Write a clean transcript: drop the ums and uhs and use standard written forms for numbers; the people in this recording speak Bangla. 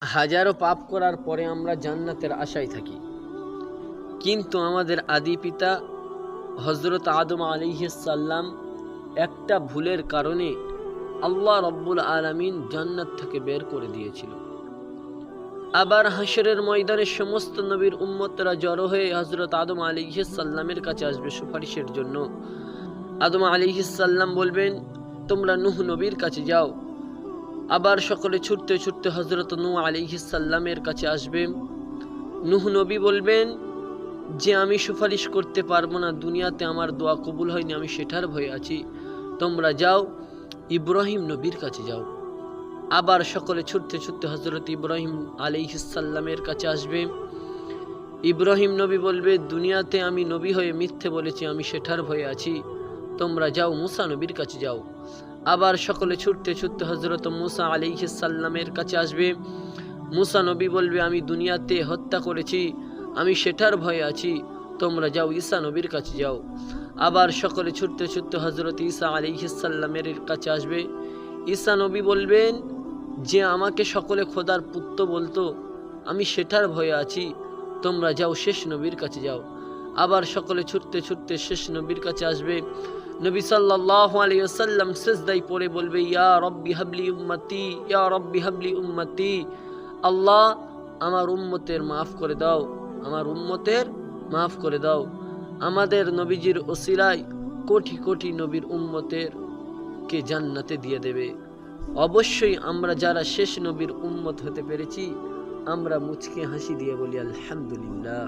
হাজারো পাপ করার পরে আমরা জান্নাতের আশায় থাকি, কিন্তু আমাদের আদি পিতা হযরত আদম আলাইহিস সালাম একটা ভুলের কারণে আল্লাহ রাব্বুল আলামিন জান্নাত থেকে বের করে দিয়েছিল। আবার হাশরের ময়দানে সমস্ত নবীর উম্মতরা জড়ো হয়ে হযরত আদম আলাইহিস সালামের কাছে আসবে সুপারিশের জন্য। আদম আলাইহিস সালাম বলবেন, তোমরা নূহ নবীর কাছে যাও। আবার সকলে ছুটতে ছুটতে হযরত নূহ আলাইহিস সালামের কাছে আসবে। নূহ নবী বলবেন যে আমি সুপারিশ করতে পারবো না, দুনিয়াতে আমার দোয়া কবুল হয়নি, আমি সেটার ভয়ে আছি, তোমরা যাও ইব্রাহিম নবীর কাছে যাও। আবার সকলে ছুটতে ছুটতে হযরত ইব্রাহিম আলাইহিস সালামের কাছে আসবে। ইব্রাহিম নবী বলবে, দুনিয়াতে আমি নবী হয়ে মিথ্যে বলেছি, আমি সেটার ভয়ে আছি, তোমরা যাও মুসা নবীর কাছে যাও। আবার সকলে ছুটতে ছুটতে হযরত মুসা আলাইহিস সালামের কাছে আসবে। মুসা নবী বলবে, আমি দুনিয়াতে হত্যা করেছি, আমি সেটার ভয়ে আছি, তোমরা যাও ঈসা নবীর কাছে যাও। আবার সকলে ছুটতে ছুটতে হযরত ঈসা আলাইহিস সালামের কাছে আসবে। ঈসা নবী বলবেন যে আমাকে সকলে খোদার পুত্র বলতো, আমি সেটার ভয়ে আছি, তোমরা যাও শেষ নবীর কাছে যাও। আবার সকলে ছুটতে ছুটতে শেষ নবীর কাছে আসবে। নবী সাল্লাল্লাহু আলাইহি ওয়াসাল্লাম সিজদায় পড়ে বলবে, ইয়া রব্বি হাবলি উম্মতি, ইয়া রব্বি হাবলি উম্মতি, আল্লাহ আমার উম্মতের মাফ করে দাও, আমার উম্মতের মাফ করে দাও। আমাদের নবীজির ওসিলায় কোটি কোটি নবীর উম্মতের কে জান্নাতে দিয়ে দেবে। অবশ্যই আমরা যারা শেষ নবীর উম্মত হতে পেরেছি, আমরা মুচকে হাসি দিয়ে বলি আলহামদুলিল্লাহ।